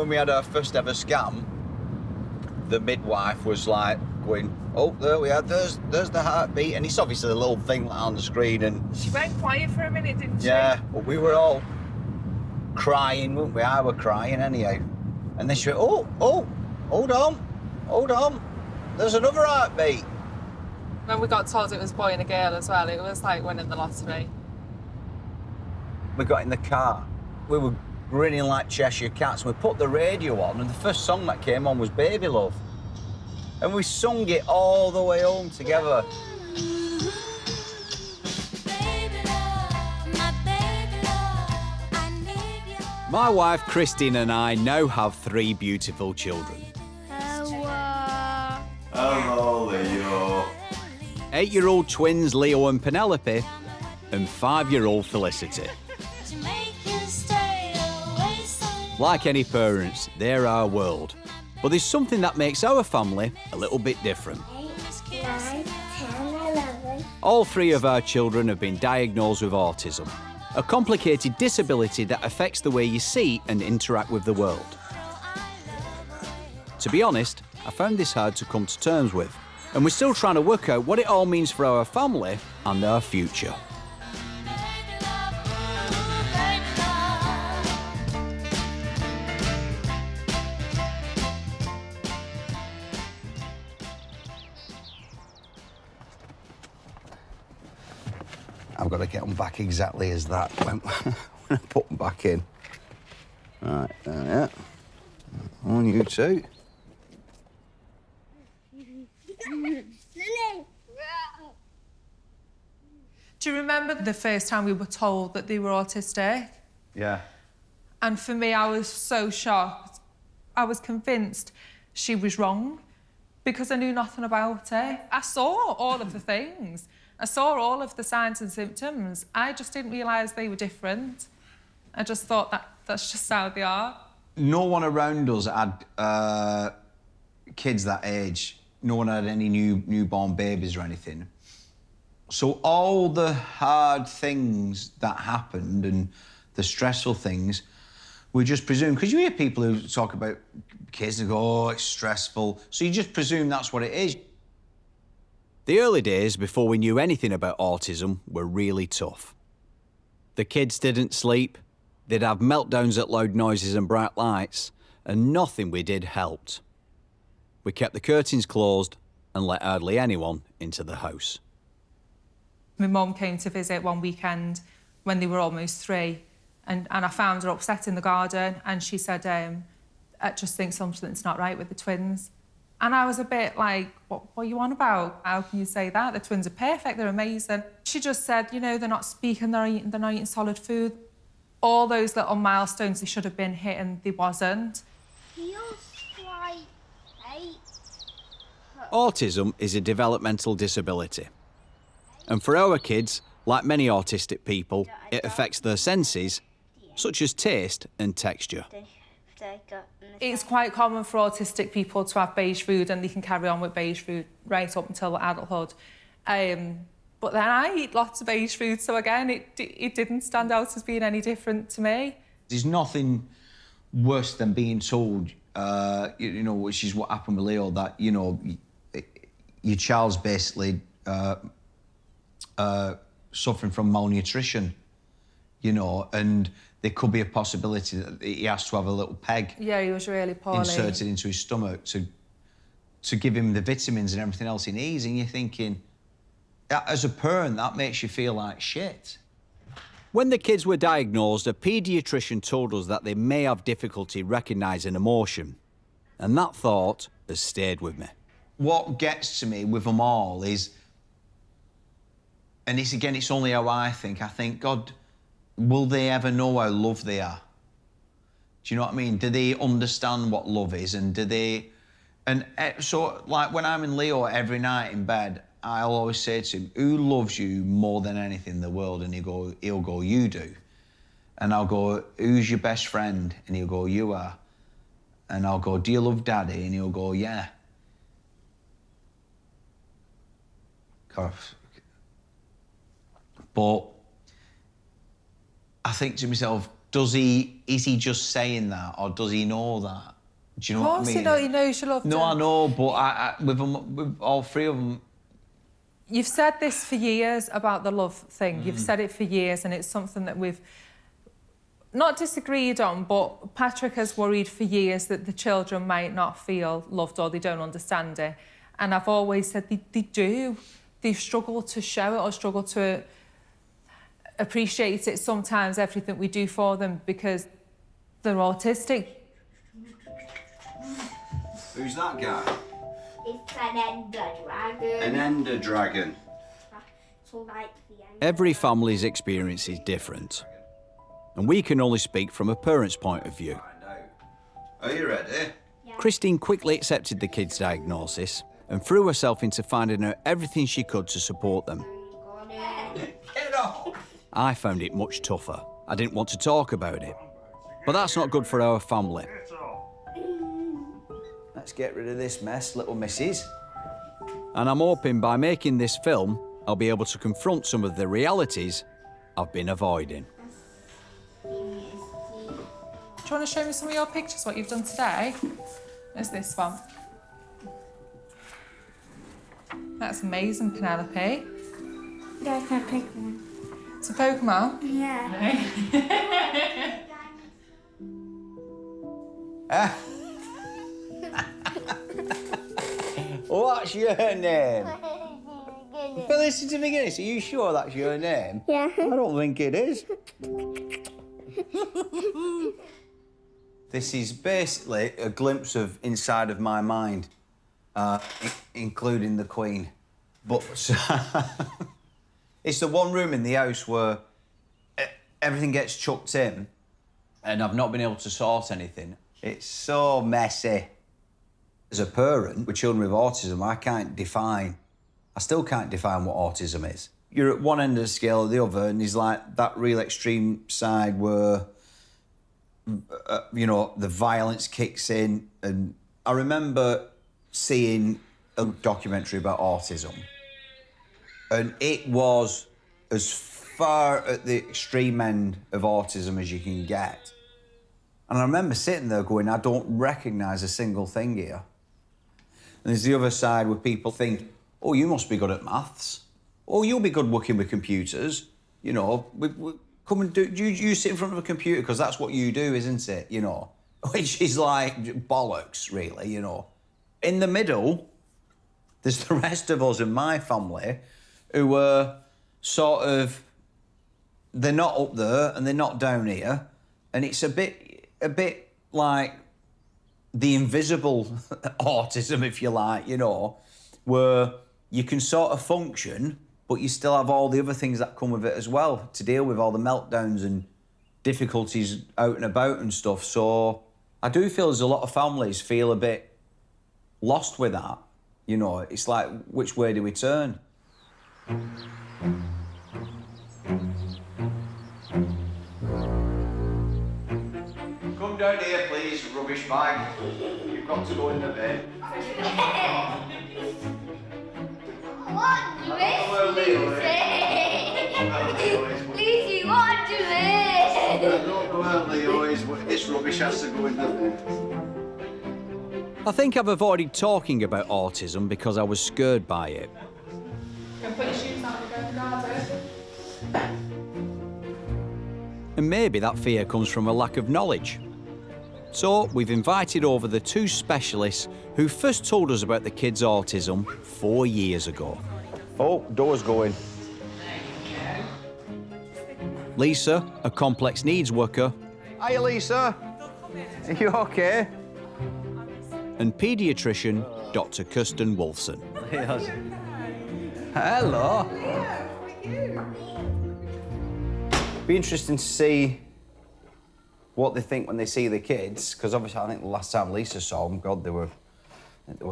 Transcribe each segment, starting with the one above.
when we had our first ever scan, the midwife was like going, oh, there we are, there's the heartbeat. And it's obviously a little thing on the screen. And she went quiet for a minute, didn't she? Yeah, but we were all crying, weren't we? I were crying anyhow. And then she went, oh, hold on, there's another heartbeat. When we got told it was a boy and a girl as well, it was like winning the lottery. We got in the car, we were grinning like Cheshire Cats. We put the radio on, and the first song that came on was Baby Love. And we sung it all the way home together. My wife, Christine, and I now have 3 beautiful children. Hello, Leo. 8-year-old twins Leo and Penelope, and 5-year-old Felicity. Like any parents, they're our world. But there's something that makes our family a little bit different. 8, 9, 10, 11. All 3 of our children have been diagnosed with autism, a complicated disability that affects the way you see and interact with the world. To be honest, I found this hard to come to terms with, and we're still trying to work out what it all means for our family and our future. I've got to get them back exactly as that when I put them back in. Right, there, yeah. On you two. Do you remember the first time we were told that they were autistic? Yeah. And for me, I was so shocked. I was convinced she was wrong because I knew nothing about it. I saw all of the things. I saw all of the signs and symptoms. I just didn't realise they were different. I just thought that's just how they are. No one around us had kids that age. No one had any newborn babies or anything. So all the hard things that happened and the stressful things, we just presume, because you hear people who talk about kids and go, oh, it's stressful. So you just presume that's what it is. The early days, before we knew anything about autism, were really tough. The kids didn't sleep, they'd have meltdowns at loud noises and bright lights, and nothing we did helped. We kept the curtains closed and let hardly anyone into the house. My mum came to visit one weekend when they were almost 3, and I found her upset in the garden, and she said, I just think something's not right with the twins. And I was a bit like, what are you on about? How can you say that? The twins are perfect, they're amazing. She just said, you know, they're not speaking, they're not eating solid food. All those little milestones they should have been hitting, they wasn't. Autism is a developmental disability. And for our kids, like many autistic people, it affects their senses, such as taste and texture. It's quite common for autistic people to have beige food, and they can carry on with beige food right up until adulthood. But then I eat lots of beige food, so again, it didn't stand out as being any different to me. There's nothing worse than being told, you know, which is what happened with Leo, that, you know, your child's basically suffering from malnutrition, you know, and there could be a possibility that he has to have a little peg. Yeah, he was really poorly. Inserted into his stomach to give him the vitamins and everything else he needs, and you're thinking, as a parent, that makes you feel like shit. When the kids were diagnosed, a paediatrician told us that they may have difficulty recognising emotion, and that thought has stayed with me. What gets to me with them all is, and this again, it's only how I think, God, will they ever know how loved they are? Do you know what I mean? Do they understand what love is, and do they... And so, like, when I'm in Leo every night in bed, I'll always say to him, who loves you more than anything in the world? And he'll go, you do. And I'll go, who's your best friend? And he'll go, you are. And I'll go, do you love Daddy? And he'll go, yeah. God. But I think to myself, is he just saying that, or does he know that? Do you know what I mean? Of course he knows you love No, him. I know, but with all three of them... You've said this for years about the love thing. You've said it for years, and it's something that we've not disagreed on, but Patrick has worried for years that the children might not feel loved or they don't understand it. And I've always said they do. They struggle to show it or struggle to appreciate it sometimes, everything we do for them, because they're autistic. Who's that guy? It's an ender dragon. An ender dragon. So like the end. Every family's experience is different, and we can only speak from a parent's point of view. Are you ready? Christine quickly accepted the kids' diagnosis and threw herself into finding out everything she could to support them. Get off! I found it much tougher. I didn't want to talk about it. But that's not good for our family. Let's get rid of this mess, little missus. And I'm hoping by making this film, I'll be able to confront some of the realities I've been avoiding. Do you want to show me some of your pictures, what you've done today? There's this one. That's amazing, Penelope. That's a big one. It's a Pokemon. Yeah. What's your name? Felicity McGuinness, are you sure that's your name? Yeah. I don't think it is. This is basically a glimpse of inside of my mind, including the Queen. But it's the one room in the house where everything gets chucked in and I've not been able to sort anything. It's so messy. As a parent with children with autism, I still can't define what autism is. You're at one end of the scale or the other, and there's like that real extreme side where, you know, the violence kicks in. And I remember seeing a documentary about autism, and it was as far at the extreme end of autism as you can get. And I remember sitting there going, I don't recognise a single thing here. And there's the other side where people think, oh, you must be good at maths. Oh, you'll be good working with computers. You know, come and do, you sit in front of a computer because that's what you do, isn't it? You know, which is like bollocks, really, you know. In the middle, there's the rest of us in my family who are sort of, they're not up there and they're not down here. And it's a bit like the invisible autism, if you like, you know, where you can sort of function, but you still have all the other things that come with it as well to deal with, all the meltdowns and difficulties out and about and stuff. So I do feel as a lot of families feel a bit lost with that. You know, it's like, which way do we turn? Come down here, please, rubbish bag. You've got to go in the bin. What do it? Lucy, what do it? I don't know how they always... This rubbish has to go in the bin. I think I've avoided talking about autism because I was scared by it. Go put your shoes on and go in the garden. And maybe that fear comes from a lack of knowledge. So we've invited over the two specialists who first told us about the kids' autism 4 years ago. Oh, door's going. Lisa, a complex needs worker. Hiya, Lisa. Are you okay? And paediatrician, Dr. Kirsten Wolfson. Hello. Be interesting to see what they think when they see the kids, because obviously I think the last time Lisa saw them, God, they were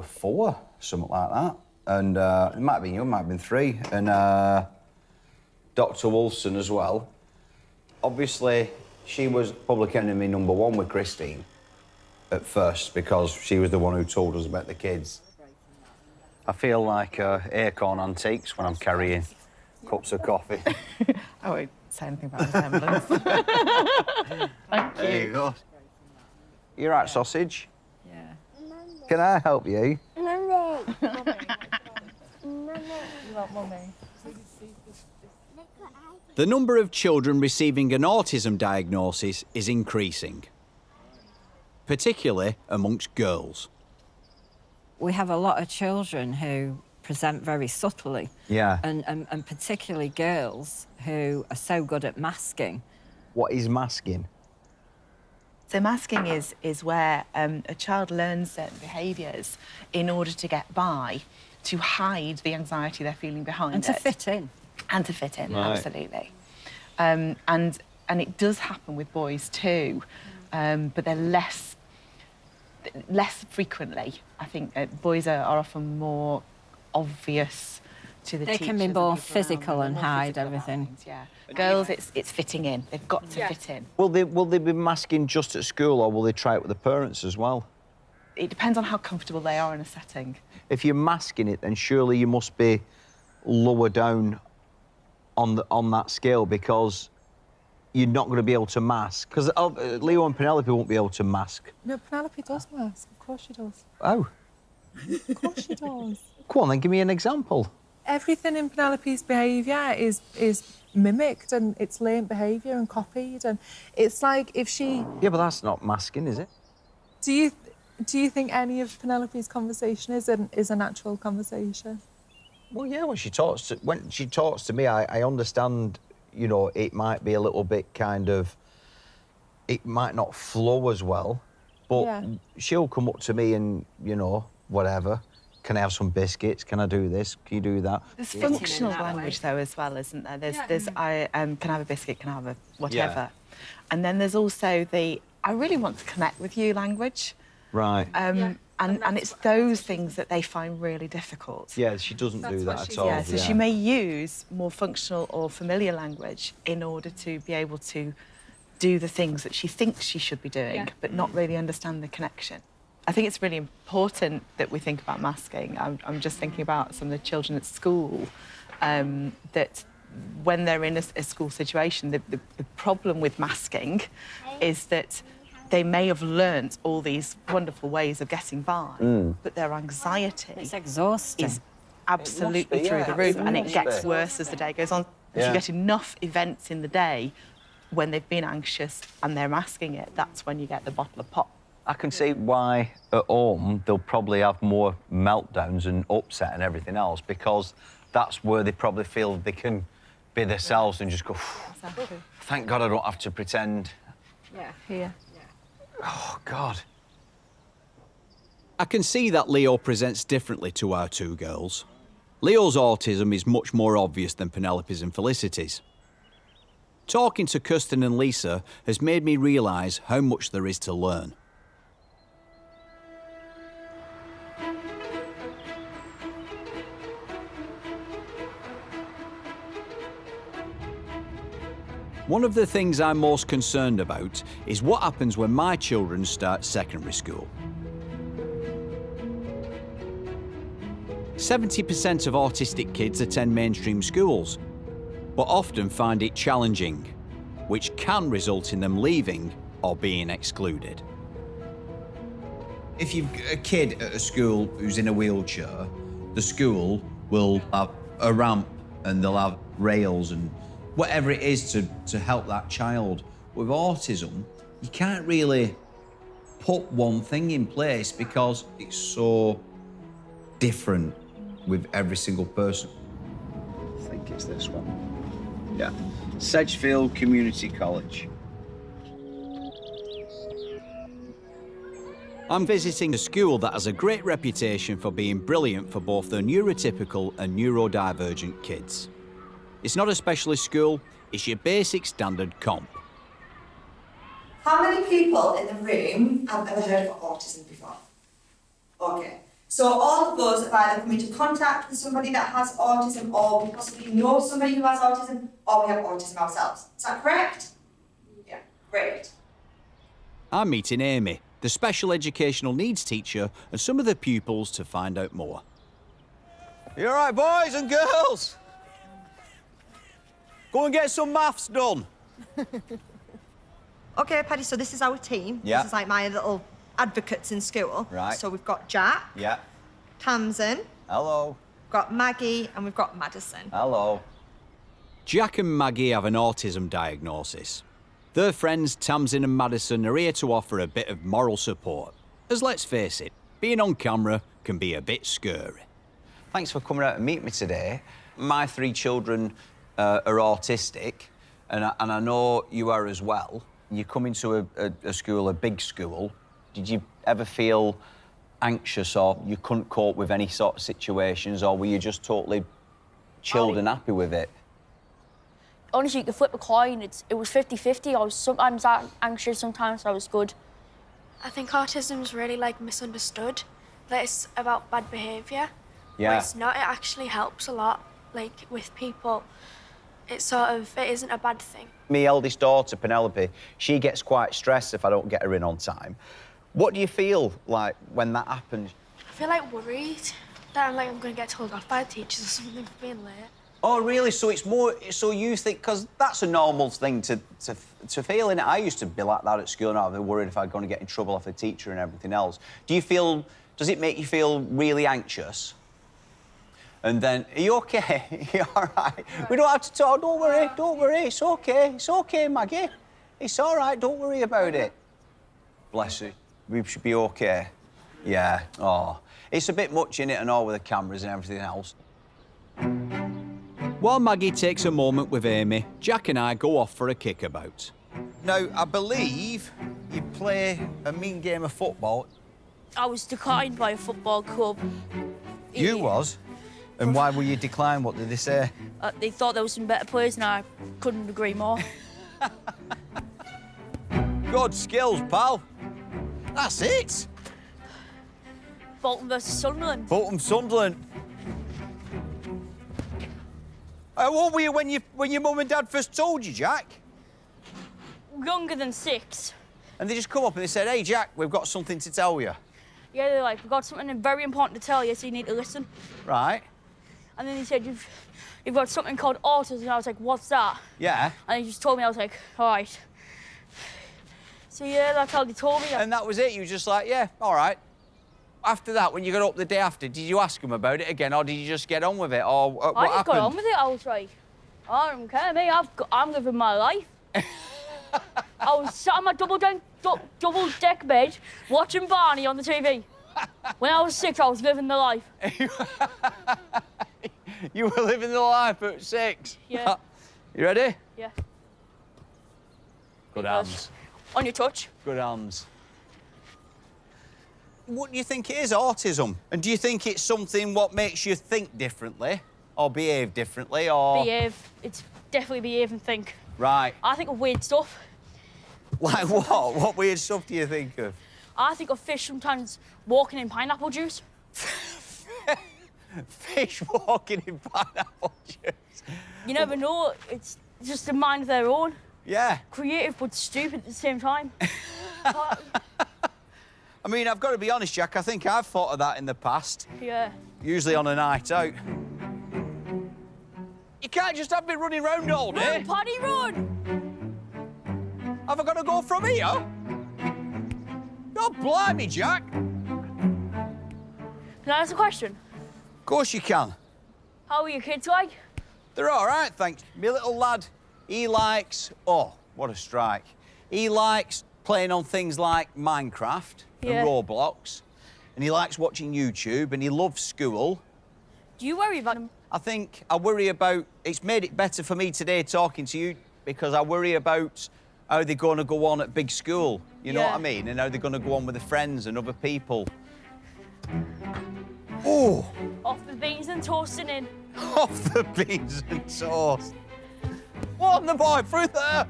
4, something like that. And it might have been you, it might have been 3. And Dr. Wolfson as well. Obviously, she was public enemy number 1 with Christine at first, because she was the one who told us about the kids. I feel like Acorn Antiques when I'm carrying cups of coffee. Oh, say anything about resemblance. Thank you. There you go. You're right, sausage. Yeah. Can I help you? Mummy. You want mummy? The number of children receiving an autism diagnosis is increasing, particularly amongst girls. We have a lot of children who present very subtly. Yeah. And particularly girls who are so good at masking. What is masking? So masking is where a child learns certain behaviours in order to get by, to hide the anxiety they're feeling behind And to fit in. And to fit in, Right. absolutely. And it does happen with boys too, but they're less frequently. I think boys are often more obvious to the They teachers. can be and more people around physical them, and more hide physical about everything. things, yeah. Girls, it's fitting in. They've got to fit in. Will they be masking just at school, or will they try it with the parents as well? It depends on how comfortable they are in a setting. If you're masking it, then surely you must be lower down on that scale, because you're not going to be able to mask. Because Leo and Penelope won't be able to mask. No, Penelope does mask. Of course she does. Oh. Of course she does. Go on then, give me an example. Everything in Penelope's behaviour is mimicked, and it's learnt behaviour and copied, and it's like if she... Yeah, but that's not masking, is it? Do you think any of Penelope's conversation is a natural conversation? Well, yeah, when she talks to me, I understand, you know, it might be a little bit kind of... It might not flow as well, but Yeah. she'll come up to me and, you know, whatever. Can I have some biscuits? Can I do this? Can you do that? There's Yeah. functional That way. language, though, as well, isn't there? There's I can I have a biscuit, can I have a whatever. And then there's also the I really want to connect with you language. Right. And it's those things that they find really difficult. Yeah, she doesn't do That's what that she's- at all. Yeah, so she may use more functional or familiar language in order to be able to do the things that she thinks she should be doing, but not really understand the connection. I think it's really important that we think about masking. I'm just thinking about some of the children at school that when they're in a school situation, the problem with masking is that they may have learnt all these wonderful ways of getting by, but their anxiety It's exhausting. is absolutely be, through yeah, the roof, and it must gets be. worse as the day goes on. If Yeah. you get enough events in the day when they've been anxious and they're masking it, that's when you get the bottle of pop. I can see why at home they'll probably have more meltdowns and upset and everything else, because that's where they probably feel they can be themselves and just go, Exactly. thank God I don't have to pretend. Yeah. Here. Oh, God. I can see that Leo presents differently to our two girls. Leo's autism is much more obvious than Penelope's and Felicity's. Talking to Kirsten and Lisa has made me realise how much there is to learn. One of the things I'm most concerned about is what happens when my children start secondary school. 70% of autistic kids attend mainstream schools, but often find it challenging, which can result in them leaving or being excluded. If you've got a kid at a school who's in a wheelchair, the school will have a ramp and they'll have rails and whatever it is to help that child. With autism, you can't really put one thing in place because it's so different with every single person. I think it's this one. Yeah. Sedgefield Community College. I'm visiting a school that has a great reputation for being brilliant for both the neurotypical and neurodivergent kids. It's not a specialist school, it's your basic standard comp. How many people in the room have ever heard of autism before? Okay. So all of those have either come into contact with somebody that has autism, or we possibly know somebody who has autism, or we have autism ourselves. Is that correct? Yeah, great. I'm meeting Amy, the special educational needs teacher, and some of the pupils to find out more. You all right, boys and girls? Go and get some maths done. OK, Paddy, so this is our team. Yeah. This is like my little advocates in school. Right. So we've got Jack, Yeah. Tamsin, Hello. we've got Maggie, and we've got Madison. Hello. Jack and Maggie have an autism diagnosis. Their friends Tamsin and Madison are here to offer a bit of moral support. As let's face it, being on camera can be a bit scary. Thanks for coming out and meet me today. My 3 children are autistic, and I know you are as well. You come into a school, a big school. Did you ever feel anxious or you couldn't cope with any sort of situations, or were you just totally chilled and happy with it? Honestly, you could flip a coin. It was 50-50. I was sometimes anxious, sometimes I was good. I think autism's really, like, misunderstood. That it's about bad behaviour. Yeah. But it's not. It actually helps a lot, like, with people. It isn't a bad thing. My eldest daughter, Penelope, she gets quite stressed if I don't get her in on time. What do you feel like when that happens? I feel, like, worried that I'm going to get told off by teachers or something for being late. Oh, really? So it's more... So you think... Because that's a normal thing to feel, innit? I used to be like that at school, and I'd be worried if I'd going to get in trouble off the teacher and everything else. Do you feel... Does it make you feel really anxious? And then, are you OK? Are you all right? We don't have to talk. Don't worry, don't worry. It's OK. It's OK, Maggie. It's all right. Don't worry about it. Bless you. We should be OK. Yeah. Oh. It's a bit much, innit, and all with the cameras and everything else. While Maggie takes a moment with Amy, Jack and I go off for a kickabout. Now, I believe you play a mean game of football. I was declined by a football club. You was? And why were you declined? What did they say? They thought there was some better players, and I couldn't agree more. Good skills, pal. That's it. Bolton versus Sunderland. Bolton, Sunderland. What were you when your mum and dad first told you, Jack? Younger than 6. And they just come up and they said, "Hey, Jack, we've got something to tell you." Yeah, they're like, we've got something very important to tell you, so you need to listen. Right. And then he said, you've got something called autism. And I was like, what's that? Yeah. And he just told me, I was like, all right. So, yeah, that's how they told me. And that was it? You were just like, yeah, all right. After that, when you got up the day after, did you ask them about it again, or did you just get on with it, or what happened? I just got on with it. I was like, I don't care, mate. I'm living my life. I was sat on my double-deck bed watching Barney on the TV. When I was 6, I was living the life. You were living the life at 6? Yeah. You ready? Yeah. Good hands. On your touch. Good hands. What do you think it is, autism? And do you think it's something what makes you think differently or behave differently or... Behave. It's definitely behave and think. Right. I think of weird stuff. Like what? What weird stuff do you think of? I think of fish sometimes walking in pineapple juice. Fish walking in pineapple juice. You never know. It's just a mind of their own. Yeah. Creative but stupid at the same time. I mean, I've got to be honest, Jack, I think I've thought of that in the past. Yeah. Usually on a night out. You can't just have me running round all day. Run, Paddy, run! Have I got to go from here? God blimey, Jack. Can I ask a question? Of course you can. How are your kids like? They're all right, thanks. My little lad, he likes... Oh, what a strike. He likes playing on things like Minecraft and Roblox, and he likes watching YouTube, and he loves school. Do you worry about them? I think I worry about... It's made it better for me today talking to you because I worry about how they're going to go on at big school, you know what I mean? And how they're going to go on with their friends and other people. Oh! Off the beans and toasting in. Off the beans and toast. What the boy through there?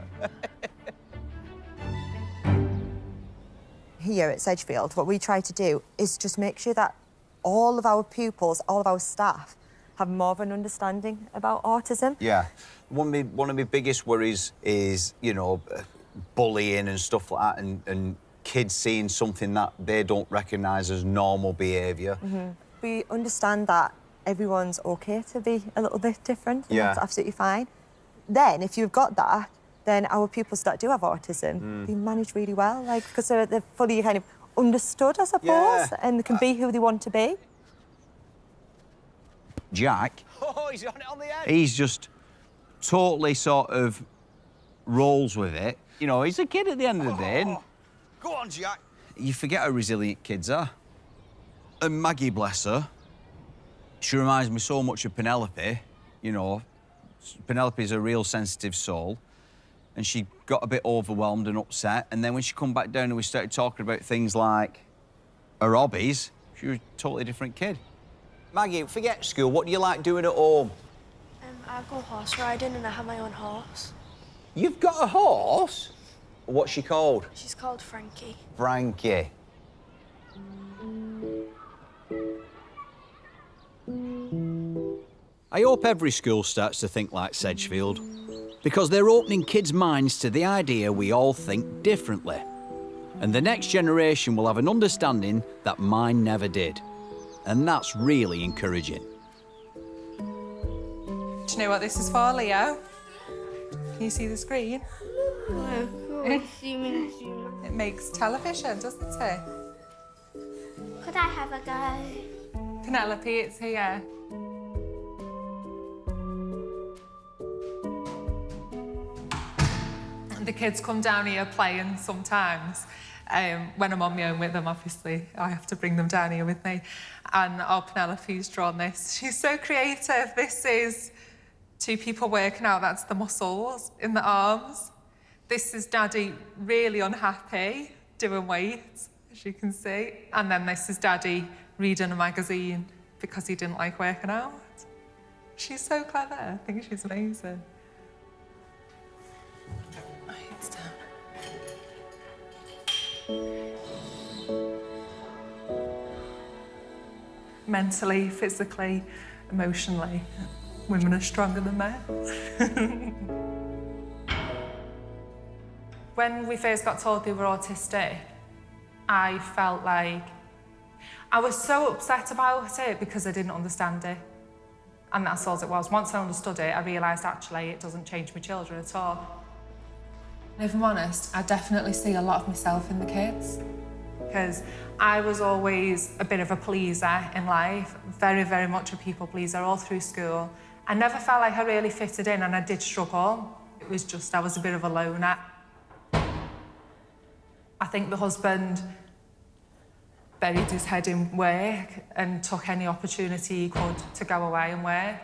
Here at Sedgefield, what we try to do is just make sure that all of our pupils, all of our staff, have more of an understanding about autism. Yeah. One of my biggest worries is, you know, bullying and stuff like that, and kids seeing something that they don't recognise as normal behaviour. Mm-hmm. We understand that everyone's OK to be a little bit different, and that's absolutely fine. then, if you've got that, then our pupils that do have autism, they manage really well, like, because they're fully kind of understood, I suppose, and they can be who they want to be. Jack, he's on it on the head. He's just totally sort of rolls with it. You know, he's a kid at the end of the day. Go on, Jack. You forget how resilient kids are. And Maggie, bless her, she reminds me so much of Penelope. You know, Penelope's a real sensitive soul. And she got a bit overwhelmed and upset. And then when she come back down and we started talking about things like her hobbies, she was a totally different kid. Maggie, forget school. What do you like doing at home? I go horse riding and I have my own horse. You've got a horse? What's she called? She's called Frankie. Frankie. I hope every school starts to think like Sedgefield, because they're opening kids' minds to the idea we all think differently. And the next generation will have an understanding that mine never did. And that's really encouraging. Do you know what this is for, Leo? Can you see the screen? It makes television, doesn't it? Could I have a go? Penelope, it's here. The kids come down here playing sometimes. When I'm on my own with them, obviously, I have to bring them down here with me. And Penelope's drawn this. She's so creative. This is 2 people working out. That's the muscles in the arms. This is Daddy really unhappy, doing weights, as you can see. And then this is Daddy reading a magazine because he didn't like working out. She's so clever. I think she's amazing. It's down. Mentally, physically, emotionally, women are stronger than men. When we first got told they were autistic, I felt like I was so upset about it because I didn't understand it. And that's all it was. Once I understood it, I realised actually it doesn't change my children at all. If I'm honest, I definitely see a lot of myself in the kids, because I was always a bit of a pleaser in life, very, very much a people pleaser all through school. I never felt like I really fitted in, and I did struggle. It was just, I was a bit of a loner. I think the husband buried his head in work and took any opportunity he could to go away and work.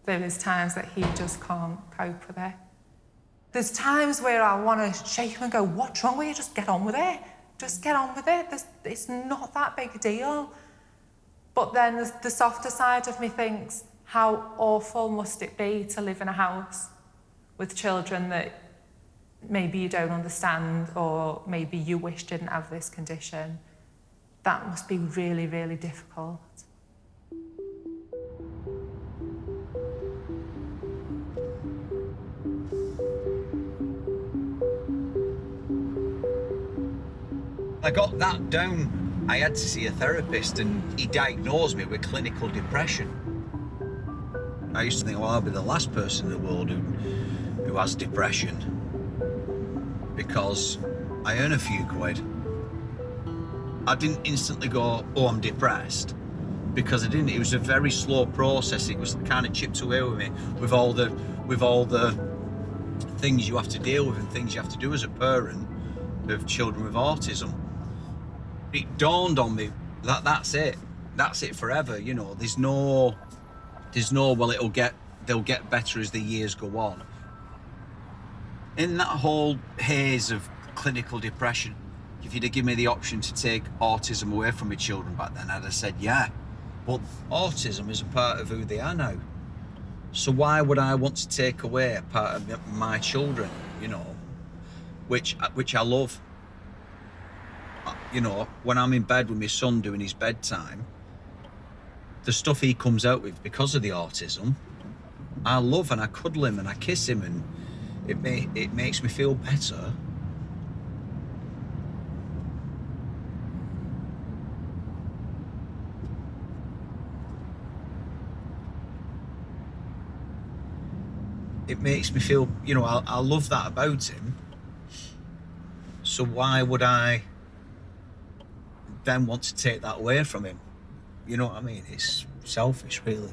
There is times that he just can't cope with it. There's times where I want to shake him and go, what's wrong with you? Just get on with it. Just get on with it. It's not that big a deal. But then the softer side of me thinks, how awful must it be to live in a house with children that maybe you don't understand, or maybe you wish didn't have this condition. That must be really, really difficult. I got that down. I had to see a therapist and he diagnosed me with clinical depression. I used to think, well, I'll be the last person in the world who has depression because I earn a few quid. I didn't instantly go, oh, I'm depressed, because I didn't. It was a very slow process. It was kind of chipped away with me with all the things you have to deal with and things you have to do as a parent of children with autism. It dawned on me that that's it forever. You know, there's no well, they'll get better as the years go on. In that whole haze of clinical depression, if you'd have given me the option to take autism away from my children back then, I'd have said yeah, but autism is a part of who they are now, so why would I want to take away a part of my children, you know, which I love. You know, when I'm in bed with my son doing his bedtime, the stuff he comes out with because of the autism, I love, and I cuddle him and I kiss him, and it makes me feel better. it makes me feel, you know, I love that about him. So why would I then want to take that away from him? You know what I mean? It's selfish, really.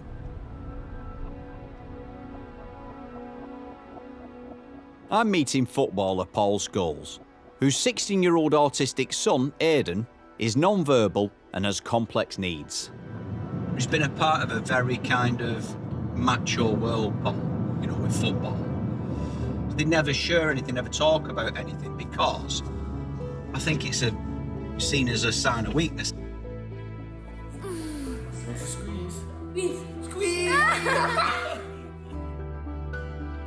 I'm meeting footballer Paul Scholes, whose 16-year-old autistic son, Aidan, is non-verbal and has complex needs. He's been a part of a very kind of macho world, Paul, you know, with football. They never share anything, never talk about anything, because I think it's seen as a sign of weakness.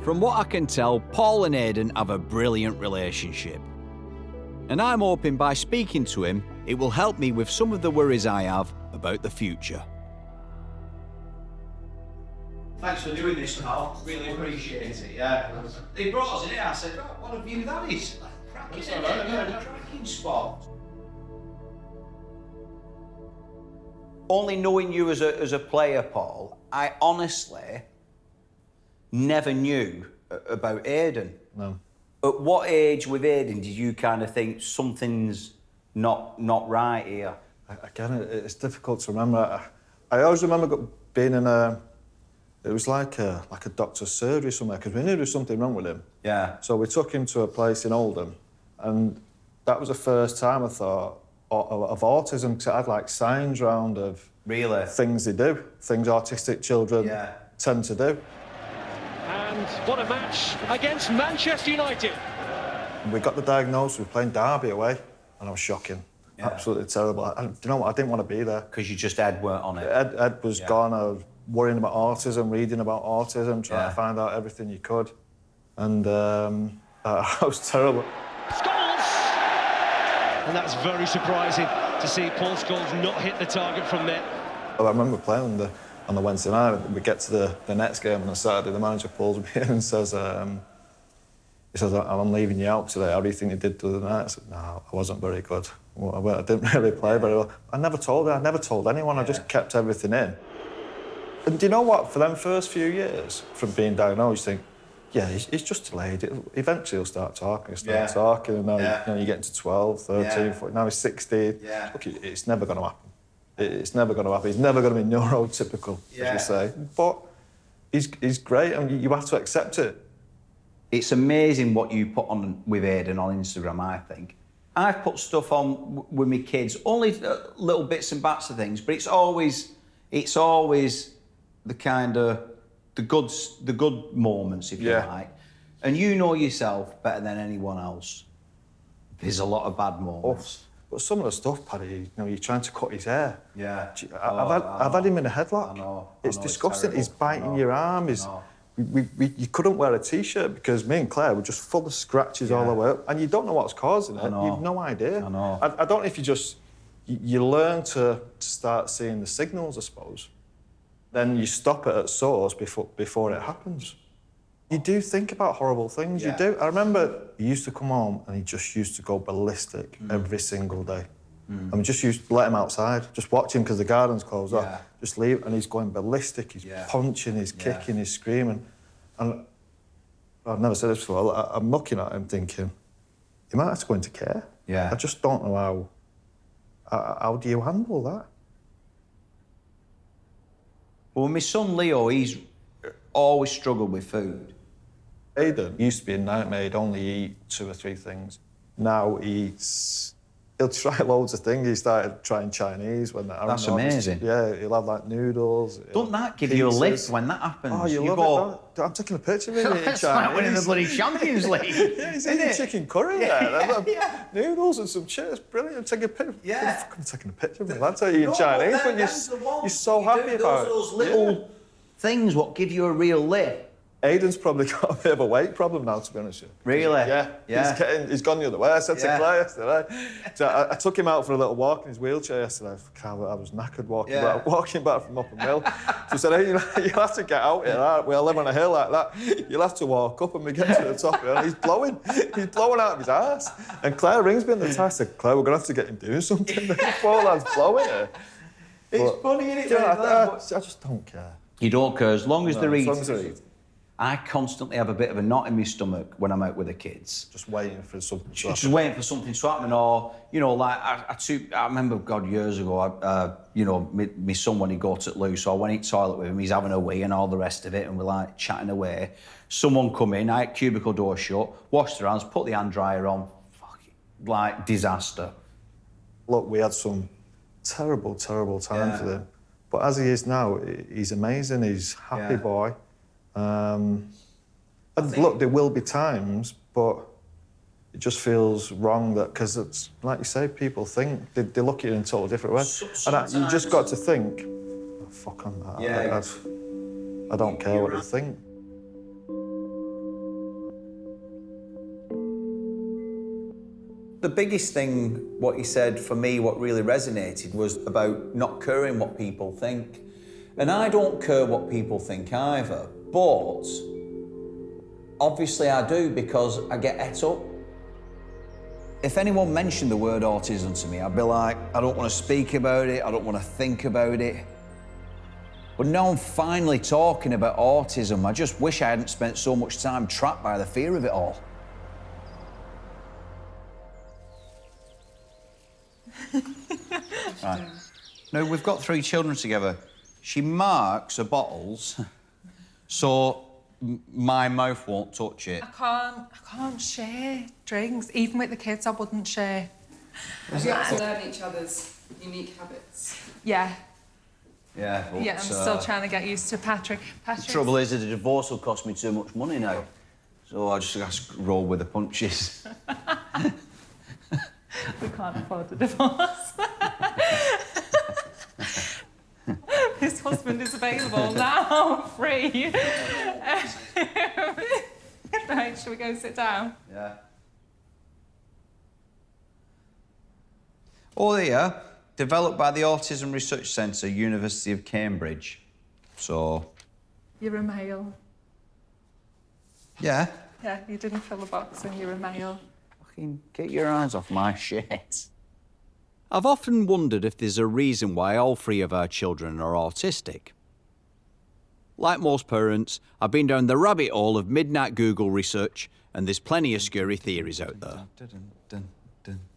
From what I can tell, Paul and Aidan have a brilliant relationship. And I'm hoping by speaking to him, it will help me with some of the worries I have about the future. Thanks for doing this, pal. Really appreciate it, yeah. They brought us in here, I said, oh, what a view that is. Cracking, cracking spot. Only knowing you as a player, Paul, I honestly never knew about Aidan. No. At what age with Aidan did you kind of think something's not right here? Again, it's difficult to remember. I always remember being in it was like a doctor's surgery somewhere, because we knew there was something wrong with him. Yeah. So we took him to a place in Oldham, and that was the first time I thought of autism, because it had like signs round of really things they do, things autistic children tend to do. And what a match against Manchester United. We got the diagnosis, we were playing Derby away, and it was shocking. Yeah. Absolutely terrible. Do you know what? I didn't want to be there. Because you just Ed weren't on it. Ed was gone. I was worrying about autism, reading about autism, trying to find out everything you could. And that was terrible. Scholes! And that's very surprising to see Paul Scholes not hit the target from there. I remember playing on the Wednesday night. We get to the next game on the Saturday. The manager pulls me in and says, I'm leaving you out today. How do you think you did the other night? I said, no, I wasn't very good. Well, I didn't really play very well. I never told her. I never told anyone. I just kept everything in. And do you know what? For them first few years from being diagnosed, you think, yeah, he's just delayed. Eventually he'll start talking. And now you get into 12, 13, 14. Now he's 16. Yeah. Look, it's never going to happen. It's never going to happen. He's never going to be neurotypical, as we say. But he's great, and you have to accept it. It's amazing what you put on with Aidan on Instagram, I think. I've put stuff on with my kids, only little bits and bats of things, but it's always the kind of the good moments, if you like. And you know yourself better than anyone else. There's a lot of bad moments. But some of the stuff, Paddy, you know, you're trying to cut his hair. Yeah. I've had him in a headlock. I know. It's disgusting. He's biting your arm. You couldn't wear a T-shirt because me and Claire were just full of scratches all the way up, and you don't know what's causing it. You've no idea. I know. I don't know if you learn to start seeing the signals, I suppose. Then you stop it at source before it happens. You do think about horrible things, you do. I remember he used to come home and he just used to go ballistic every single day. And we just used to let him outside, just watch him because the garden's closed off. Just leave, and he's going ballistic, he's punching, he's kicking, he's screaming. And I've never said this before, I'm looking at him thinking, he might have to go into care. I just don't know how do you handle that? Well, my son Leo, he's always struggled with food. Aidan used to be a nightmare, he'd only eat 2 or 3 things. Now he'll try loads of things. He started trying Chinese when that. That's amazing. Yeah, he'll have like noodles. Don't that give you a lift when that happens? Oh, you love it. I'm taking a picture of him eating Chinese. Like winning the bloody Champions League. He's eating chicken curry there. Noodles and some chips. Brilliant. I'm taking a picture. I'm taking a picture of me. That's how you eat Chinese, but you're so happy about it. Those little things what give you a real lift. Aidan's probably got a bit of a weight problem now, to be honest with you. Really? Yeah. He's gone the other way. I said to Claire yesterday. So I took him out for a little walk in his wheelchair yesterday. I was knackered walking back from Upper Mill. So I said, hey, you'll have to get out here. We live on a hill like that. You'll have to walk up, and we get to the top here, and he's blowing out of his arse. And Claire rings me in the time. I said, Claire, we're going to have to get him doing something. The poor lad's blowing it. It's funny, isn't it? I just don't care. You don't care, as long as they're eating. I constantly have a bit of a knot in my stomach when I'm out with the kids. Just waiting for something to Just waiting for something to happen, or, you know, like, I remember, God, years ago, you know, my son, when he got it loose, so I went in the toilet with him, he's having a wee and all the rest of it, and we're, like, chatting away. Someone come in, I had cubicle door shut, washed their hands, put the hand dryer on, like, disaster. Look, we had some terrible, terrible times with him. But as he is now, he's amazing, he's a happy boy. And look, there will be times, but it just feels wrong that, because it's, like you say, people think, they look at it in a totally different way. And you just got to think, oh, fuck on that. Yeah. I don't care what they think. The biggest thing, what he said for me, what really resonated, was about not caring what people think. And I don't care what people think either, but obviously I do, because I get et up. If anyone mentioned the word autism to me, I'd be like, I don't want to speak about it, I don't want to think about it. But now I'm finally talking about autism. I just wish I hadn't spent so much time trapped by the fear of it all. Right. Now, we've got 3 children together. She marks her bottles so my mouth won't touch it. I can't share drinks. Even with the kids, I wouldn't share. Have you had to learn each other's unique habits? Yeah. Yeah, but, I'm still trying to get used to Patrick. The trouble is that the divorce will cost me too much money now. So I just roll with the punches. We can't afford the divorce. His husband is available now, free. Right, shall we go sit down? Yeah. Oh, yeah. Developed by the Autism Research Centre, University of Cambridge. So... You're a male. Yeah. Yeah, you didn't fill the box and you're a male. Fucking get your eyes off my shit. I've often wondered if there's a reason why all 3 of our children are autistic. Like most parents, I've been down the rabbit hole of midnight Google research, and there's plenty of scary theories out there.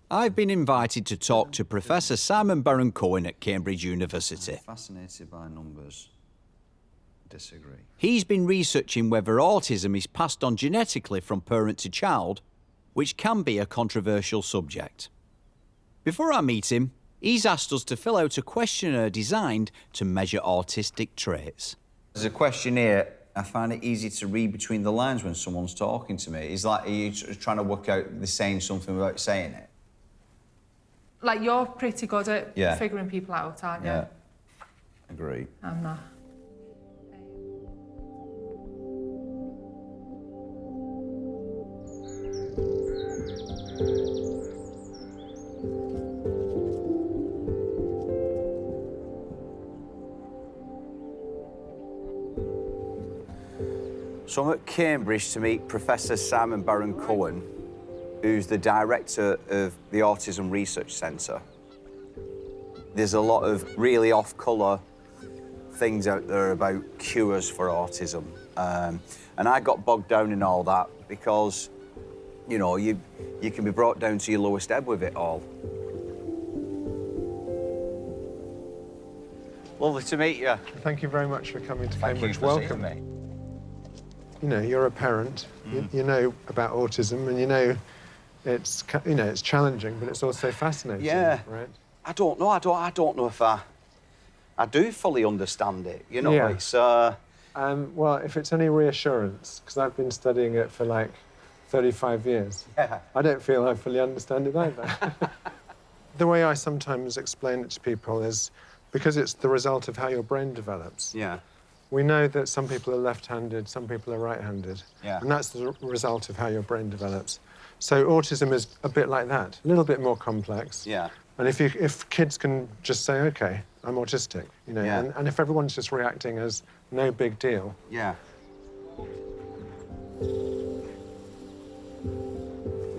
I've been invited to talk to Professor Simon Baron-Cohen at Cambridge University. Fascinated by numbers. Disagree. He's been researching whether autism is passed on genetically from parent to child, which can be a controversial subject. Before I meet him, he's asked us to fill out a questionnaire designed to measure autistic traits. There's a questionnaire. I find it easy to read between the lines when someone's talking to me. It's like, are you trying to work out they're saying something without saying it? Like, you're pretty good at figuring people out, aren't you? Yeah. Agree. I'm not. So I'm at Cambridge to meet Professor Simon Baron-Cohen, who's the director of the Autism Research Centre. There's a lot of really off-colour things out there about cures for autism. And I got bogged down in all that because, you know, you can be brought down to your lowest ebb with it all. Lovely to meet you. Thank you very much for coming to Cambridge. Welcome. You know, you're a parent. You know about autism, and you know it's challenging, but it's also fascinating. Yeah. Right. I don't know. I don't know if I do fully understand it. You know, Yeah. it's. Well, if it's any reassurance, because I've been studying it for like 35 years. Yeah. I don't feel I fully understand it either. The way I sometimes explain it to people is because it's the result of how your brain develops. Yeah. We know that some people are left-handed, some people are right-handed. Yeah. And that's the result of how your brain develops. So autism is a bit like that, a little bit more complex. Yeah. And if kids can just say, OK, I'm autistic, you know, Yeah. and if everyone's just reacting as no big deal. Yeah.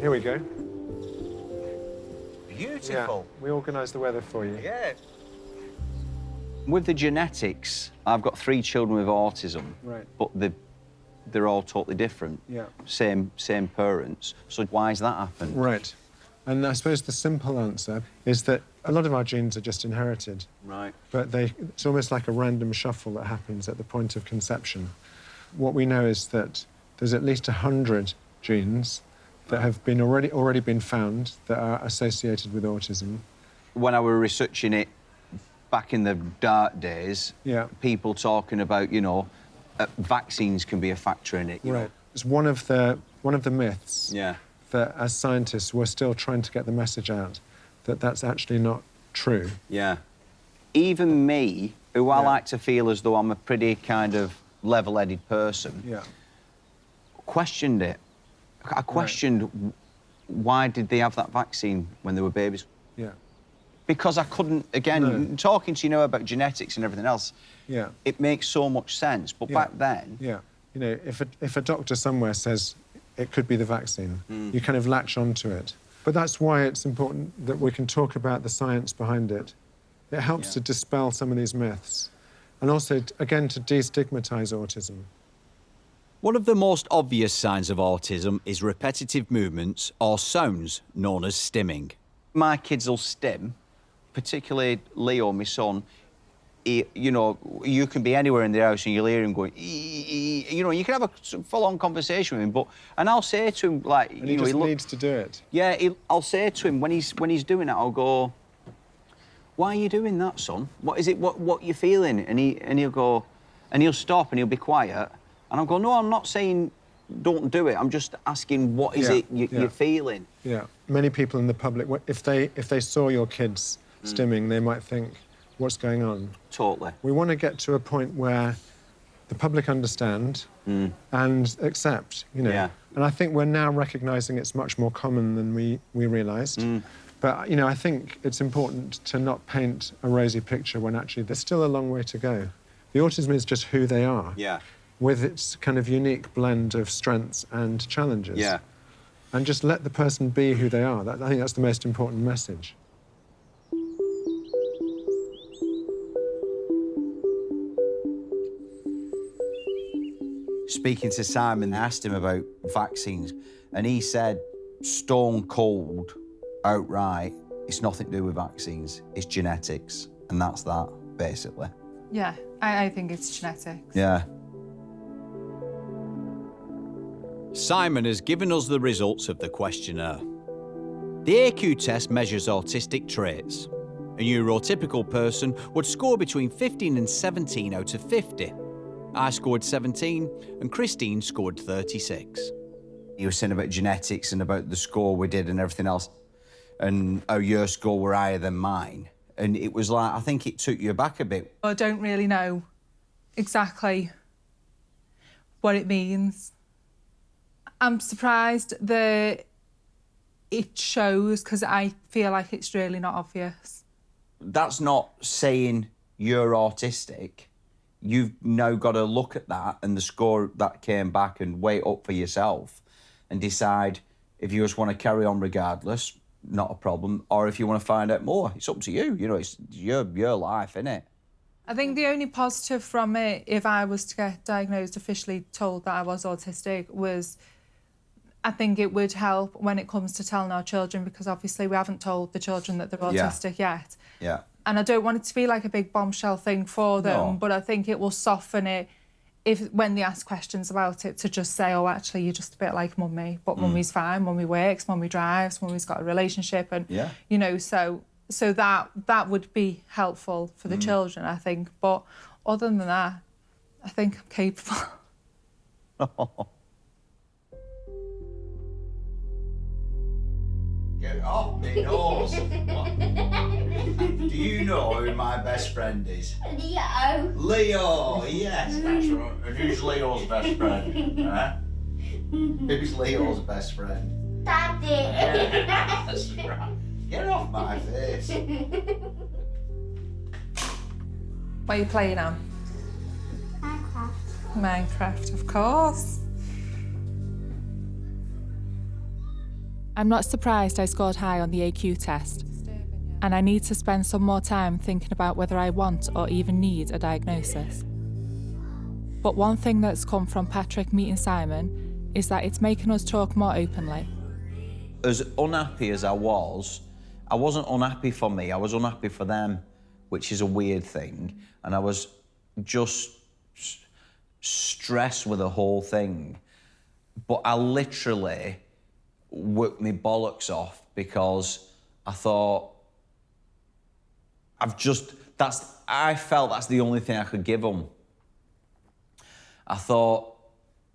Here we go. Beautiful. Yeah, we organised the weather for you. Yeah. With the genetics, I've got 3 children with autism. Right. But they're all totally different. Yeah. Same parents. So why has that happened? Right. And I suppose the simple answer is that a lot of our genes are just inherited. Right. But it's almost like a random shuffle that happens at the point of conception. What we know is that there's at least 100 genes that have been already been found that are associated with autism. When I was researching it back in the dark days, yeah, people talking about, you know, vaccines can be a factor in it. You know? It's one of the myths. Yeah. That as scientists we're still trying to get the message out that that's actually not true. Yeah. Even me, who I like to feel as though I'm a pretty kind of level-headed person, questioned it. I questioned why did they have that vaccine when they were babies? Yeah. Because I couldn't, again, talking to you now about genetics and everything else, it makes so much sense. But back then... Yeah. You know, if a doctor somewhere says it could be the vaccine, you kind of latch onto it. But that's why it's important that we can talk about the science behind it. It helps to dispel some of these myths. And also, again, to destigmatise autism. One of the most obvious signs of autism is repetitive movements or sounds known as stimming. My kids will stim, particularly Leo, my son. You know, you can be anywhere in the house and you'll hear him going, ee. You know, you can have a full-on conversation with him, and I'll say to him, like... And he just needs to do it. Yeah, I'll say to him, when he's doing it, I'll go, why are you doing that, son? What is it, what you feeling? And he'll go, and he'll stop and he'll be quiet. And I'll go, no, I'm not saying don't do it. I'm just asking what is it you're feeling. Yeah. Many people in the public, if they saw your kids stimming, they might think, what's going on? Totally. We want to get to a point where the public understand and accept, you know. Yeah. And I think we're now recognising it's much more common than we realised. But, you know, I think it's important to not paint a rosy picture when actually there's still a long way to go. The autism is just who they are. Yeah. With its kind of unique blend of strengths and challenges. Yeah. And just let the person be who they are. I think that's the most important message. Speaking to Simon, I asked him about vaccines, and he said, stone cold, outright, it's nothing to do with vaccines, it's genetics, and that's that, basically. Yeah, I think it's genetics. Yeah. Simon has given us the results of the questionnaire. The AQ test measures autistic traits. A neurotypical person would score between 15 and 17 out of 50. I scored 17 and Christine scored 36. You were saying about genetics and about the score we did and everything else, and how your score were higher than mine. And it was like, I think it took you back a bit. I don't really know exactly what it means. I'm surprised that it shows, because I feel like it's really not obvious. That's not saying you're autistic. You've now got to look at that and the score that came back and weigh it up for yourself and decide if you just want to carry on regardless, not a problem, or if you want to find out more. It's up to you. You know, it's your life, innit? I think the only positive from it, if I was to get diagnosed, officially told that I was autistic, was I think it would help when it comes to telling our children, because obviously we haven't told the children that they're autistic yet. Yeah. And I don't want it to be like a big bombshell thing for them, but I think it will soften it when they ask questions about it, to just say, oh, actually, you're just a bit like Mummy, but Mummy's fine, Mummy works, Mummy drives, Mummy's got a relationship, and, you know, so that would be helpful for the children, I think. But other than that, I think I'm capable. Get off me nose. Do you know who my best friend is? Leo. Leo, yes, that's right. And who's Leo's best friend? Huh? Who's Leo's best friend? Daddy. That's right. Get off my face. What are you playing on? Minecraft. Minecraft, of course. I'm not surprised I scored high on the AQ test, and I need to spend some more time thinking about whether I want or even need a diagnosis. But one thing that's come from Patrick meeting Simon is that it's making us talk more openly. As unhappy as I wasn't unhappy for me, I was unhappy for them, which is a weird thing. And I was just stressed with the whole thing. But I literally worked my bollocks off because I thought, I felt that's the only thing I could give them. I thought,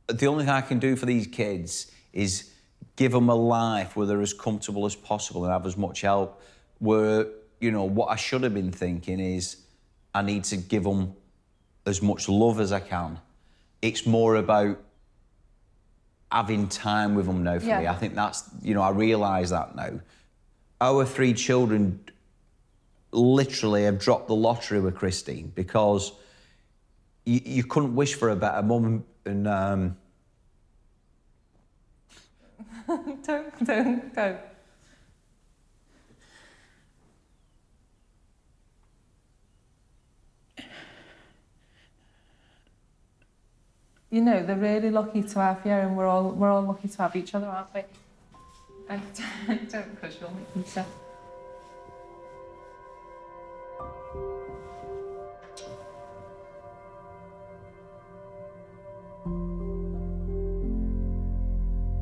the only thing I can do for these kids is give them a life where they're as comfortable as possible and have as much help. Where, you know, what I should have been thinking is I need to give them as much love as I can. It's more about having time with them now for me. I think that's, you know, I realise that now. Our 3 children literally have dropped the lottery with Christine because you couldn't wish for a better mum. And Don't go. You know, they're really lucky to have you, and we're all lucky to have each other, aren't we? And don't push, you'll make me sad.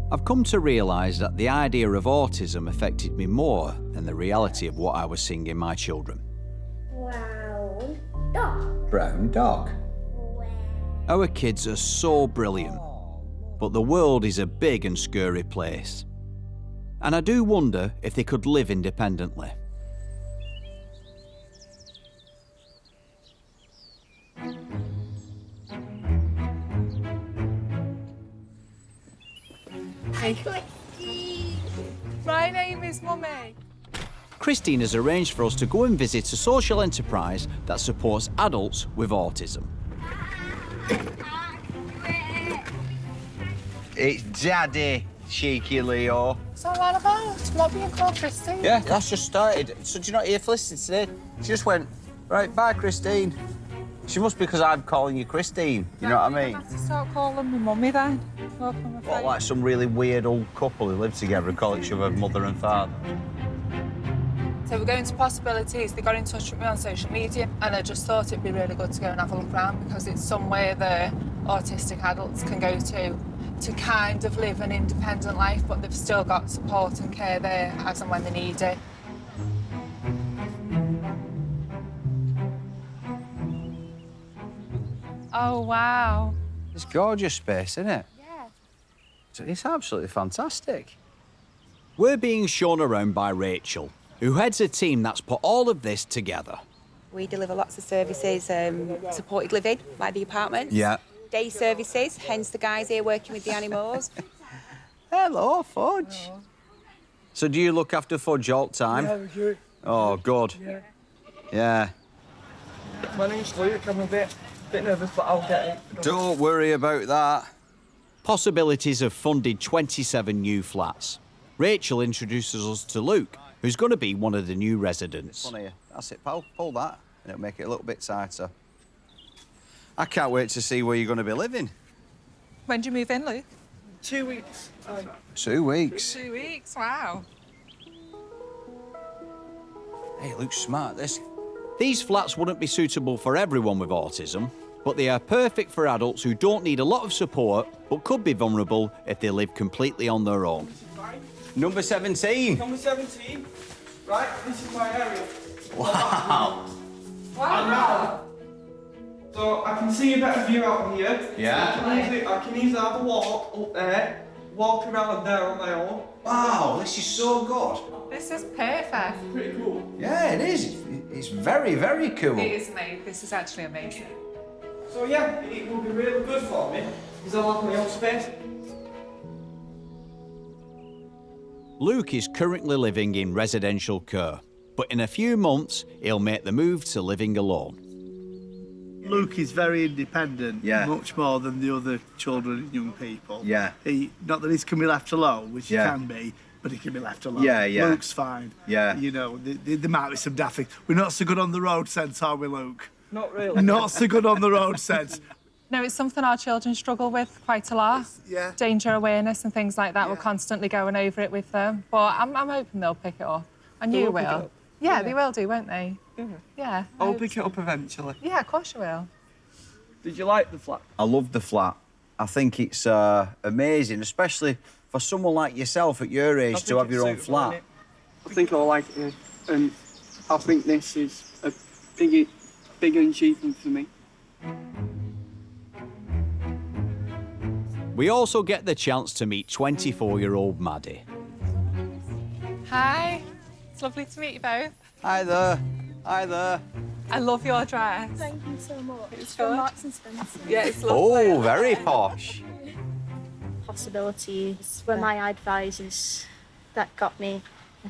I've come to realise that the idea of autism affected me more than the reality of what I was seeing in my children. Brown dog. Brown dog. Our kids are so brilliant, but the world is a big and scary place. And I do wonder if they could live independently. My name is Mummy. Christine has arranged for us to go and visit a social enterprise that supports adults with autism. It's Daddy, cheeky Leo. What's all that about? Not being called Christine? Yeah, that's just started. So do you not hear Felicity today? She just went, right, bye, Christine. She must be because I'm calling you Christine, you know what I mean? I have to start calling me Mummy then. What, like some really weird old couple who live together and call each other mother and father? So we're going to Possibilities. They got in touch with me on social media, and I just thought it'd be really good to go and have a look around because it's somewhere the autistic adults can go to kind of live an independent life, but they've still got support and care there as and when they need it. Oh, wow. It's gorgeous space, isn't it? Yeah. It's absolutely fantastic. We're being shown around by Rachel, who heads a team that's put all of this together. We deliver lots of services, supported living, like the apartments. Yeah. Day services, hence the guys here working with the animals. Hello, Fudge. Hello. So do you look after Fudge all the time? Yeah, we do. Oh, good. Yeah. Yeah. My name's Luke. I'm a bit nervous, but I'll get it. Don't worry about that. Possibilities have funded 27 new flats. Rachel introduces us to Luke, who's going to be one of the new residents. That's it, pal. Pull that, and it'll make it a little bit tighter. I can't wait to see where you're going to be living. When do you move in, Luke? 2 weeks. 2 weeks? 2 weeks, wow. Hey, it looks smart, this. These flats wouldn't be suitable for everyone with autism, but they are perfect for adults who don't need a lot of support, but could be vulnerable if they live completely on their own. Number 17. Number 17. Right, this is my area. Wow. Wow. So I can see a better view out here. Yeah. So I can easily have a walk up there, walk around there on my own. Wow, this is so good. This is perfect. Pretty cool. Yeah, it is. It's very, very cool. It is amazing. This is actually amazing. So yeah, it will be really good for me because I'll have my own space. Luke is currently living in residential care, but in a few months, he'll make the move to living alone. Luke is very independent, much more than the other children and young people. Yeah. Not that he can be left alone, which he can be, but he can be left alone. Luke's fine. Yeah. You know, there might be some daft things. We're not so good on the road sense, are we, Luke? Not really. Not so good on the road sense. No, it's something our children struggle with quite a lot. Yeah. Danger awareness and things like that. We're constantly going over it with them. But I'm hoping they'll pick it up. And They you will pick it will. up. Yeah, they will do, won't they? Yeah. I'll pick it up eventually. Yeah, of course you will. Did you like the flat? I love the flat. I think it's amazing, especially for someone like yourself at your age to have your own flat. I think I like it, and I think this is a big achievement for me. We also get the chance to meet 24-year-old Maddie. Hi. It's lovely to meet you both. Hi there. Hi there. I love your dress. Thank you so much. It's from good. Marks and Spencer. Yeah, it's lovely. Oh, very posh. Possibilities were my advisors that got me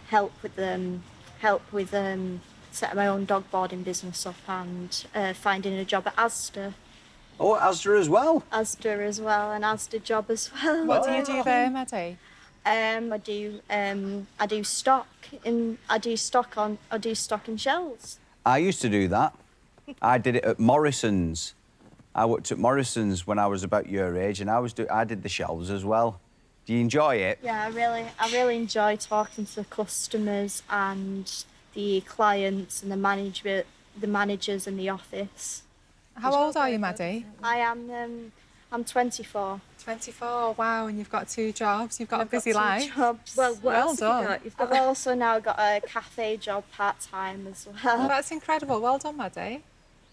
help with setting my own dog boarding business up and finding a job at Asda. Oh, Asda as well? Asda as well, an Asda job as well. What do you do there, Maddie? I do stock in shells. I used to do that. I did it at Morrison's. I worked at Morrison's when I was about your age, and I did the shelves as well. Do you enjoy it? Yeah, I really enjoy talking to the customers and the clients and the managers in the office. How old are you, Maddie? I'm 24. 24, wow, and you've got 2 jobs. You've got a busy life. Jobs. Well done. I've also now got a cafe job part-time as well. Oh, that's incredible. Well done, Maddie.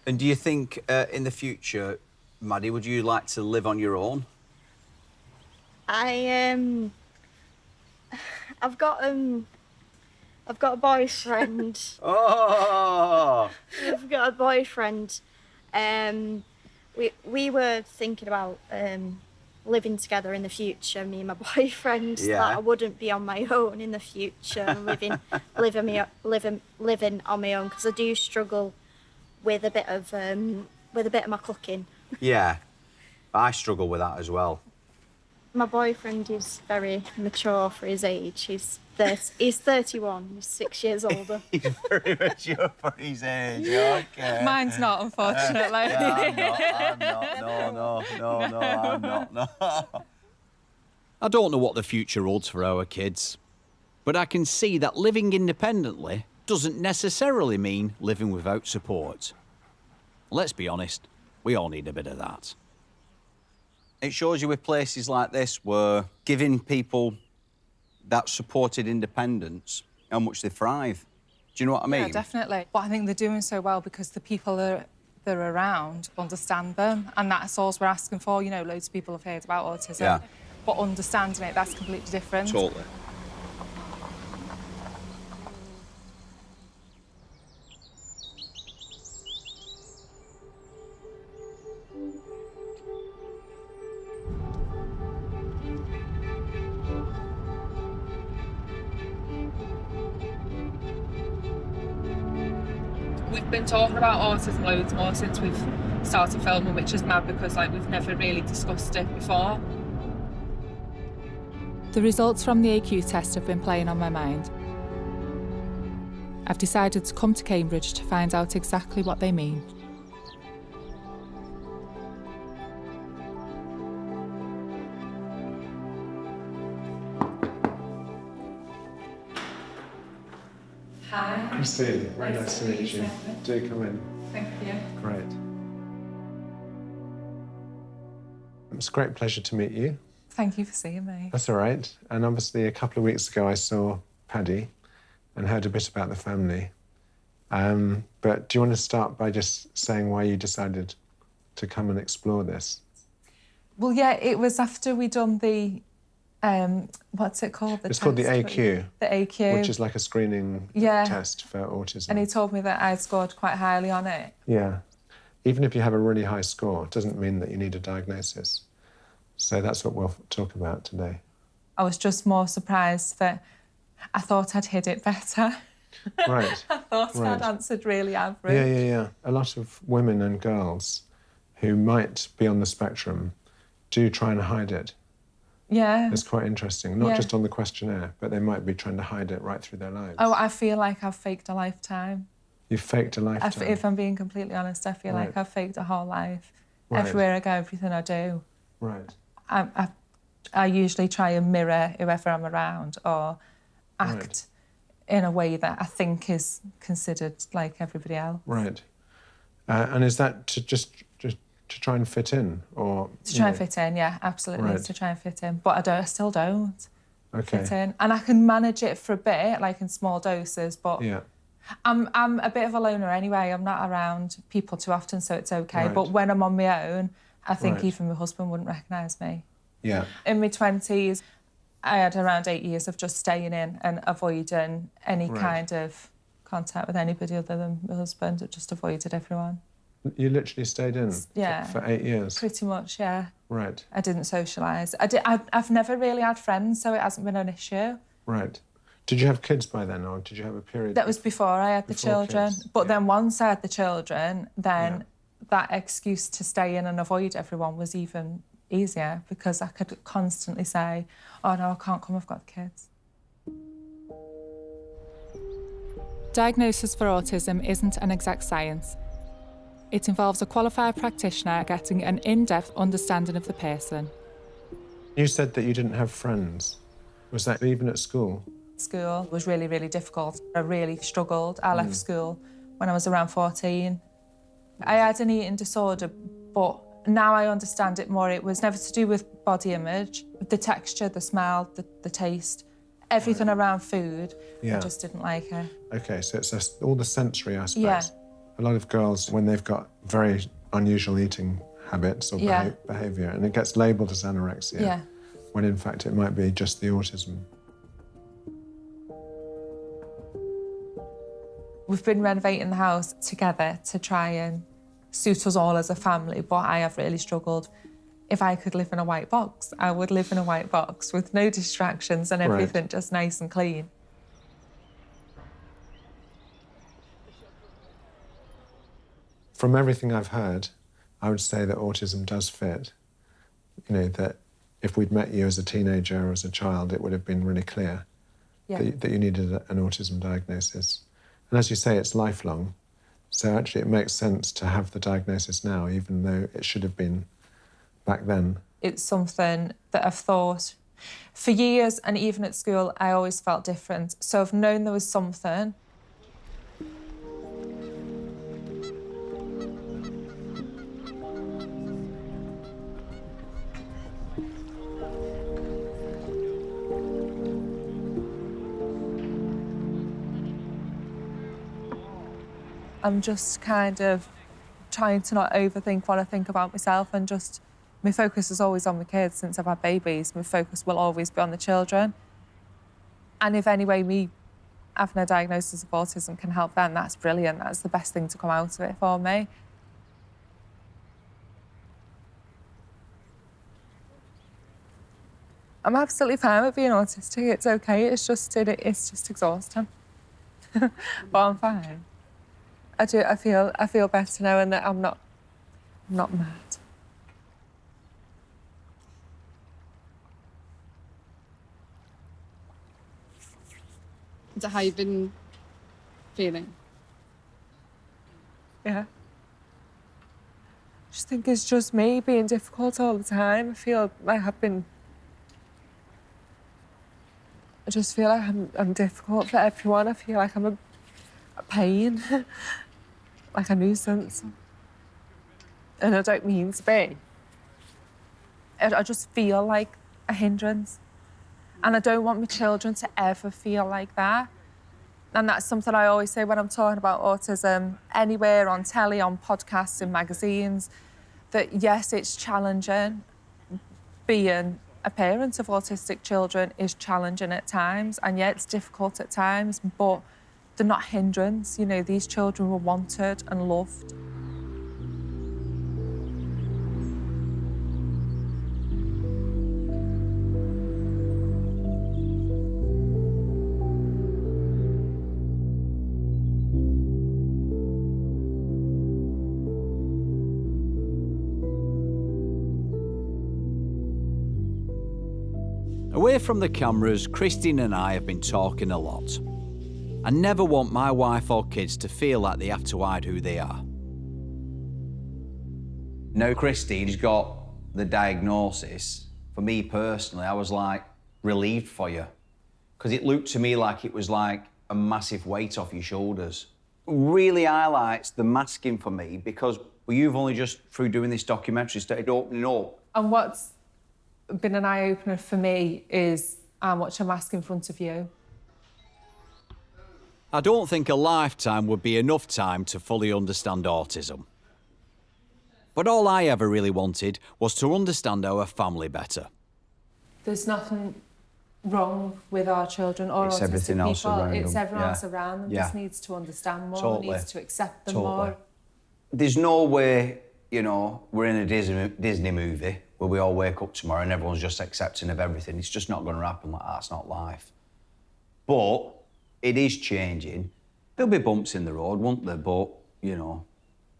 And do you think in the future, Maddie, would you like to live on your own? I've got a boyfriend. Oh! I've got a boyfriend. We were thinking about living together in the future, me and my boyfriend. Yeah. That I wouldn't be on my own in the future, living on my own, because I do struggle with a bit of my cooking. Yeah, I struggle with that as well. My boyfriend is very mature for his age. He's 31. He's 6 years older. He's very mature for his age, okay. Mine's not, unfortunately. I'm not. No, I'm not, no. I don't know what the future holds for our kids, but I can see that living independently doesn't necessarily mean living without support. Let's be honest, we all need a bit of that. It shows you with places like this where giving people that supported independence, how much they thrive. Do you know what I mean? Yeah, definitely. But I think they're doing so well because the people that are around understand them, and that's all we're asking for. You know, loads of people have heard about autism, Yeah. but understanding it, that's completely different. Totally. We've been talking about autism loads more since we've started filming, which is mad because we've never really discussed it before. The results from the AQ test have been playing on my mind. I've decided to come to Cambridge to find out exactly what they mean. Hi. Christine, very nice to meet you. Do come in. Thank you. Great. It's a great pleasure to meet you. Thank you for seeing me. That's all right. And obviously, a couple of weeks ago, I saw Paddy and heard a bit about the family. But do you want to start by just saying why you decided to come and explore this? Well, yeah, it was after we'd done the, what's it called? It's called the AQ. The AQ. Which is like a screening Yeah. test for autism. And he told me that I scored quite highly on it. Yeah. Even if you have a really high score, it doesn't mean that you need a diagnosis. So that's what we'll talk about today. I was just more surprised that I thought I'd hid it better. Right. I thought Right. I'd answered really average. Yeah. A lot of women and girls who might be on the spectrum do try and hide it. Yeah. It's quite interesting. Not Yeah. just on the questionnaire, but they might be trying to hide it right through their lives. Oh, I feel like I've faked a lifetime. You've faked a lifetime. If I'm being completely honest, I feel like Right. I've faked a whole life Right. Everywhere I go, everything I do. Right. I usually try and mirror whoever I'm around or act in a way that I think is considered like everybody else. Right. And is that to just to try and fit in, or to try and fit in? Yeah, absolutely. Right. It's to try and fit in, but I still don't Okay. fit in, and I can manage it for a bit, like in small doses. But Yeah. I'm a bit of a loner anyway. I'm not around people too often, so it's okay. Right. But when I'm on my own, I think Right. even my husband wouldn't recognise me. Yeah. In my 20s, I had around 8 years of just staying in and avoiding any Right. kind of contact with anybody other than my husband. I just avoided everyone. You literally stayed in Yeah. for 8 years? Pretty much, yeah. Right. I didn't socialise. I've never really had friends, so it hasn't been an issue. Right. Did you have kids by then, or did you have a period? That was before I had the Before children. kids, But then once I had the children, then that excuse to stay in and avoid everyone was even easier, because I could constantly say, oh no, I can't come, I've got the kids. Diagnosis for autism isn't an exact science. It involves a qualified practitioner getting an in-depth understanding of the person. You said that you didn't have friends. Was that even at school? School was really, really difficult. I really struggled. I left school when I was around 14. I had an eating disorder, but now I understand it more. It was never to do with body image. The texture, the smell, the taste, everything around food, Yeah. I just didn't like it. Okay, so it's just all the sensory aspects. Yeah. A lot of girls, when they've got very unusual eating habits or Yeah. behaviour, and it gets labelled as anorexia, Yeah. when in fact it might be just the autism. We've been renovating the house together to try and suit us all as a family, but I have really struggled. If I could live in a white box, I would live in a white box with no distractions and everything just nice and clean. From everything I've heard, I would say that autism does fit. You know, that if we'd met you as a teenager or as a child, it would have been really clear that you needed an autism diagnosis. And as you say, it's lifelong. So actually it makes sense to have the diagnosis now, even though it should have been back then. It's something that I've thought for years, and even at school, I always felt different. So I've known there was something. I'm just kind of trying to not overthink what I think about myself, and just, my focus is always on my kids. Since I've had babies, my focus will always be on the children. And if any way me having a diagnosis of autism can help them, that's brilliant. That's the best thing to come out of it for me. I'm absolutely fine with being autistic. It's okay. It's just exhausting. But I'm fine. I feel better knowing that I'm not mad. Is that how you've been feeling? Yeah. I just think it's just me being difficult all the time. I feel like I just feel like I'm difficult for everyone. I feel like I'm a pain, like a nuisance. And I don't mean to be. I just feel like a hindrance. And I don't want my children to ever feel like that. And that's something I always say when I'm talking about autism, anywhere, on telly, on podcasts, in magazines, that yes, it's challenging. Being a parent of autistic children is challenging at times, and yeah, it's difficult at times, but they're not hindrance. You know, these children were wanted and loved. Away from the cameras, Christine and I have been talking a lot. I never want my wife or kids to feel like they have to hide who they are. Now Christine's got the diagnosis. For me personally, I was like relieved for you, because it looked to me like it was like a massive weight off your shoulders. Really highlights the masking for me, because you've only just, through doing this documentary, started opening up. And what's been an eye-opener for me is how much a mask in front of you. I don't think a lifetime would be enough time to fully understand autism. But all I ever really wanted was to understand our family better. There's nothing wrong with our children or It's autistic everything people. else around it's them. everyone Yeah. else around them. Yeah. Just needs to understand more, Totally. needs to accept them Totally. more. There's no way, you know, we're in a Disney movie where we all wake up tomorrow and everyone's just accepting of everything. It's just not going to happen like that. It's not life. But it is changing. There'll be bumps in the road, won't there? But, you know,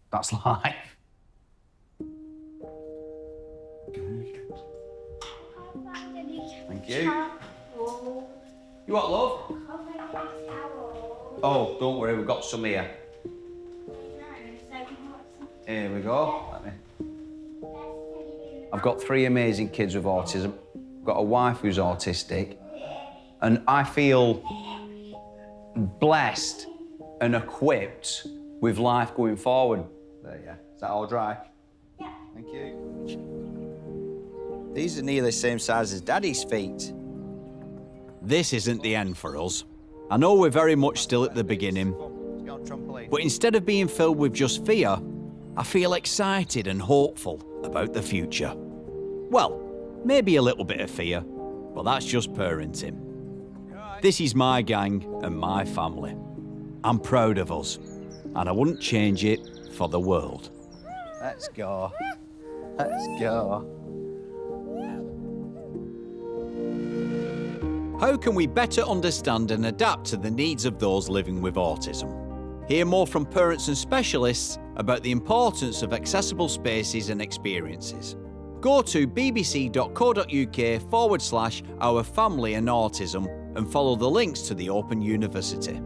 that's life. Thank you. You want love? Oh, don't worry, we've got some here. Here we go. I've got 3 amazing kids with autism. I've got a wife who's autistic. And I feel blessed and equipped with life going forward. There, yeah. Is that all dry? Yeah. Thank you. These are nearly the same size as Daddy's feet. This isn't the end for us. I know we're very much still at the beginning, but instead of being filled with just fear, I feel excited and hopeful about the future. Well, maybe a little bit of fear, but that's just parenting. This is my gang and my family. I'm proud of us, and I wouldn't change it for the world. Let's go. Let's go. How can we better understand and adapt to the needs of those living with autism? Hear more from parents and specialists about the importance of accessible spaces and experiences. Go to bbc.co.uk/Our Family and Autism and follow the links to the Open University.